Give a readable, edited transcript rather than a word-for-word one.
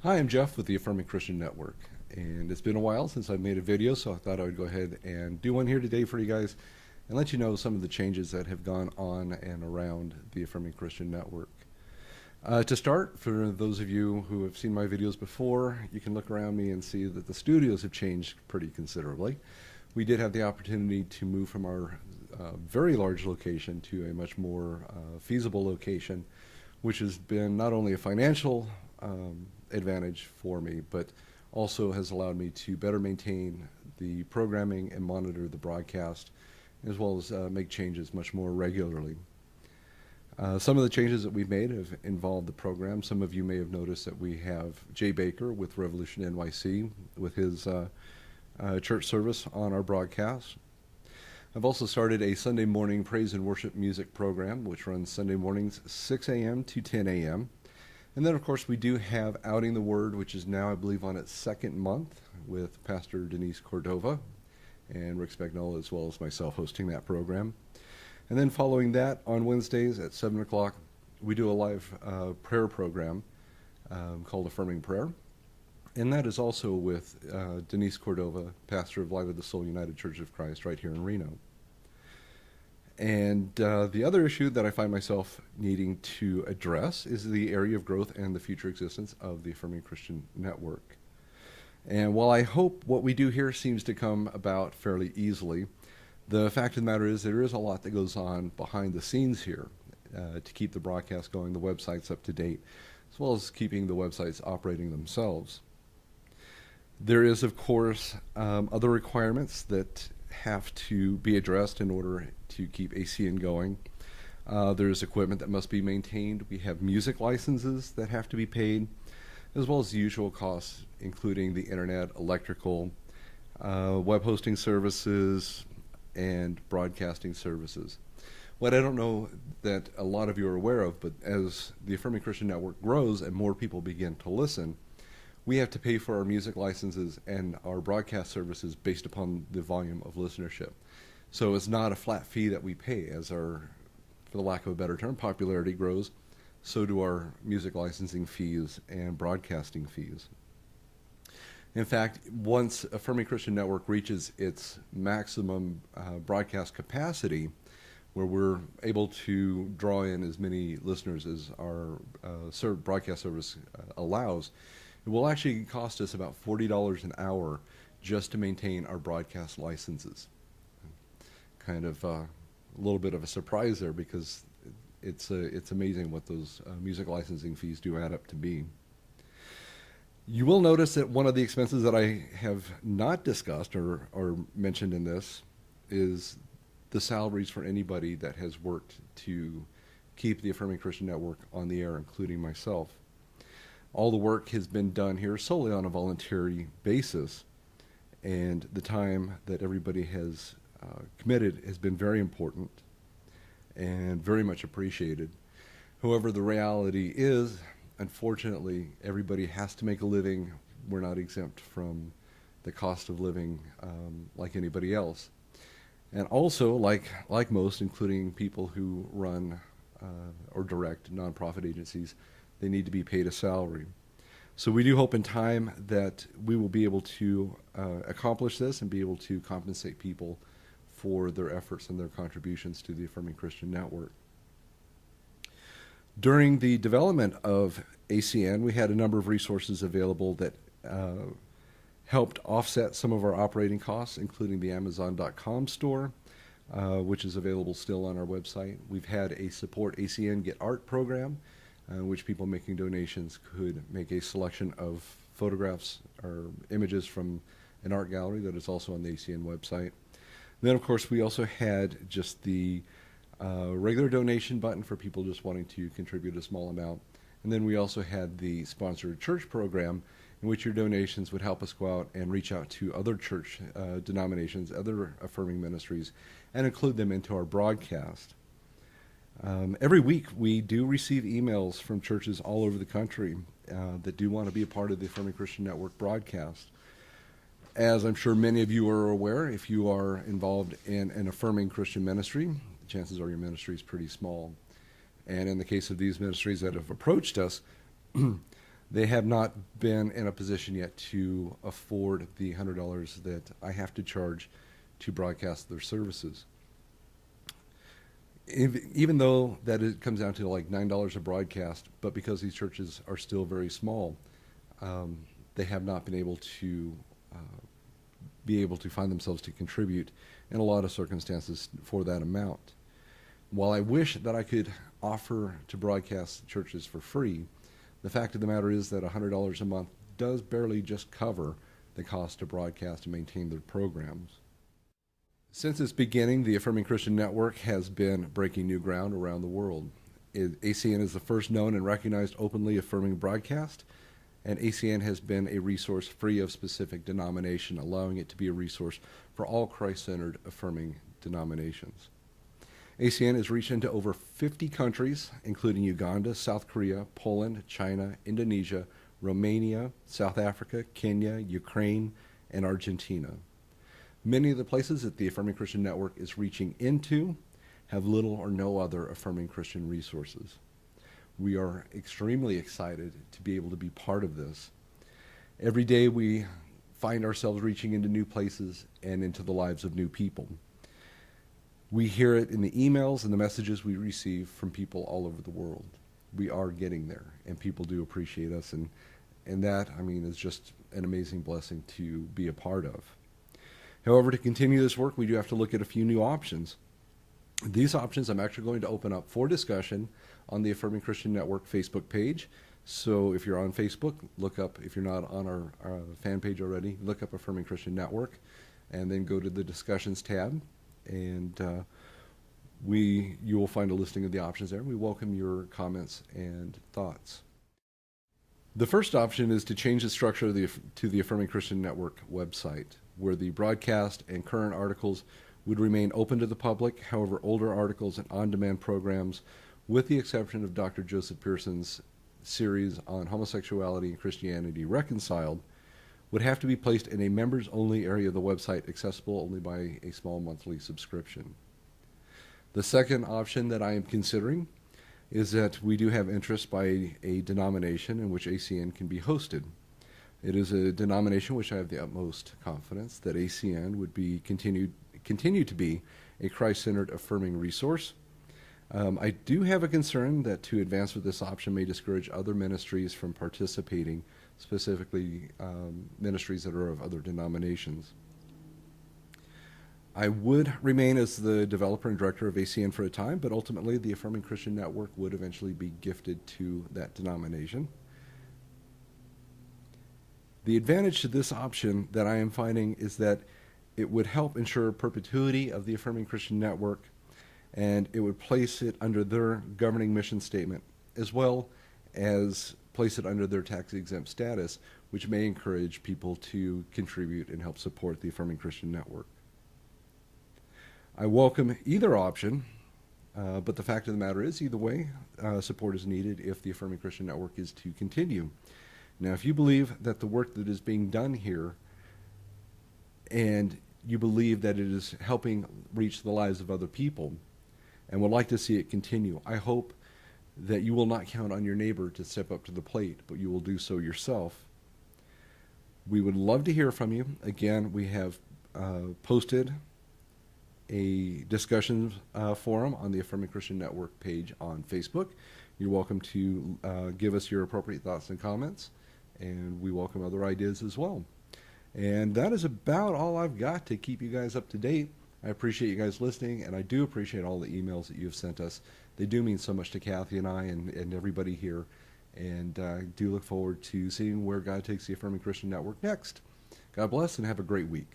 Hi, I'm Jeff with the Affirming Christian Network, and it's been a while since I've made a video, so I thought I would go ahead and do one here today for you guys and let you know some of the changes that have gone on and around the Affirming Christian Network. To start, for those of you who have seen my videos before, you can look around me and see that the studios have changed pretty considerably. We did have the opportunity to move from our very large location to a much more feasible location, which has been not only a financial advantage for me, but also has allowed me to better maintain the programming and monitor the broadcast, as well as make changes much more regularly. Some of the changes that we've made have involved the program. Some of you may have noticed that we have Jay Baker with Revolution NYC with his church service on our broadcast. I've also started a Sunday morning praise and worship music program, which runs Sunday mornings 6 a.m. to 10 a.m. And then, of course, we do have Outing the Word, which is now, I believe, on its second month with Pastor Denise Cordova and Rick Spagnola, as well as myself, hosting that program. And then following that, on Wednesdays at 7 o'clock, we do a live prayer program called Affirming Prayer. And that is also with Denise Cordova, pastor of Light of the Soul United Church of Christ right here in Reno. And the other issue that I find myself needing to address is the area of growth and the future existence of the Affirming Christian Network. And while I hope what we do here seems to come about fairly easily, the fact of the matter is there is a lot that goes on behind the scenes here to keep the broadcast going, the websites up to date, as well as keeping the websites operating themselves. There is, of course, other requirements that have to be addressed in order to keep ACN going. There's equipment that must be maintained. We have music licenses that have to be paid, as well as the usual costs, including the internet, electrical, web hosting services, and broadcasting services. What I don't know that a lot of you are aware of, but as the Affirming Christian Network grows and more people begin to listen, we have to pay for our music licenses and our broadcast services based upon the volume of listenership. So it's not a flat fee that we pay. As our, for the lack of a better term, popularity grows, so do our music licensing fees and broadcasting fees. In fact, once Affirming Christian Network reaches its maximum broadcast capacity, where we're able to draw in as many listeners as our broadcast service allows, it will actually cost us about $40 an hour just to maintain our broadcast licenses. Kind of a little bit of a surprise there, because it's amazing what those music licensing fees do add up to be. You will notice that one of the expenses that I have not discussed or mentioned in this is the salaries for anybody that has worked to keep the Affirming Christian Network on the air, including myself. All the work has been done here solely on a voluntary basis, and the time that everybody has committed has been very important and very much appreciated. However, the reality is, unfortunately, everybody has to make a living. We're not exempt from the cost of living like anybody else. And also, like most, including people who run or direct nonprofit agencies, they need to be paid a salary. So we do hope in time that we will be able to accomplish this and be able to compensate people for their efforts and their contributions to the Affirming Christian Network. During the development of ACN, we had a number of resources available that helped offset some of our operating costs, including the Amazon.com store, which is available still on our website. We've had a Support ACN Get Art program, which people making donations could make a selection of photographs or images from an art gallery that is also on the ACN website. And then, of course, we also had just the regular donation button for people just wanting to contribute a small amount. And then we also had the sponsored church program, in which your donations would help us go out and reach out to other church denominations, other affirming ministries, and include them into our broadcast. Every week we do receive emails from churches all over the country that do want to be a part of the Affirming Christian Network broadcast. As I'm sure many of you are aware, if you are involved in an affirming Christian ministry, chances are your ministry is pretty small. And in the case of these ministries that have approached us, They have not been in a position yet to afford the $100 that I have to charge to broadcast their services. Even though that it comes down to like $9 a broadcast, but because these churches are still very small, they have not been able to find themselves to contribute in a lot of circumstances for that amount. While I wish that I could offer to broadcast churches for free, the fact of the matter is that $100 a month does barely just cover the cost to broadcast and maintain their programs. Since its beginning, the Affirming Christian Network has been breaking new ground around the world. ACN is the first known and recognized openly affirming broadcast, and ACN has been a resource free of specific denomination, allowing it to be a resource for all Christ-centered affirming denominations. ACN has reached into over 50 countries, including Uganda, South Korea, Poland, China, Indonesia, Romania, South Africa, Kenya, Ukraine, and Argentina. Many of the places that the Affirming Christian Network is reaching into have little or no other affirming Christian resources. We are extremely excited to be able to be part of this. Every day we find ourselves reaching into new places and into the lives of new people. We hear it in the emails and the messages we receive from people all over the world. We are getting there, and people do appreciate us, and that, I mean, is just an amazing blessing to be a part of. However, to continue this work, we do have to look at a few new options. These options I'm actually going to open up for discussion on the Affirming Christian Network Facebook page. So if you're on Facebook, look up, if you're not on our fan page already, look up Affirming Christian Network, and then go to the discussions tab, and you will find a listing of the options there. We welcome your comments and thoughts. The first option is to change the structure to the Affirming Christian Network website, where the broadcast and current articles would remain open to the public. However, older articles and on-demand programs, with the exception of Dr. Joseph Pearson's series on homosexuality and Christianity reconciled, would have to be placed in a members-only area of the website, accessible only by a small monthly subscription. The second option that I am considering is that we do have interest by a denomination in which ACN can be hosted. It is a denomination which I have the utmost confidence that ACN would be continue to be a Christ-centered affirming resource. I do have a concern that to advance with this option may discourage other ministries from participating, specifically ministries that are of other denominations. I would remain as the developer and director of ACN for a time, but ultimately the Affirming Christian Network would eventually be gifted to that denomination. The advantage to this option that I am finding is that it would help ensure perpetuity of the Affirming Christian Network, and it would place it under their governing mission statement, as well as place it under their tax-exempt status, which may encourage people to contribute and help support the Affirming Christian Network. I welcome either option, but the fact of the matter is, either way, support is needed if the Affirming Christian Network is to continue. Now, if you believe that the work that is being done here, and you believe that it is helping reach the lives of other people, and would like to see it continue, I hope that you will not count on your neighbor to step up to the plate, but you will do so yourself. We would love to hear from you. Again, we have posted a discussion forum on the Affirming Christian Network page on Facebook. You're welcome to give us your appropriate thoughts and comments, and we welcome other ideas as well. And that is about all I've got to keep you guys up to date. I appreciate you guys listening, and I do appreciate all the emails that you've sent us. They do mean so much to Kathy and I and everybody here, and I do look forward to seeing where God takes the Affirming Christian Network next. God bless, and have a great week.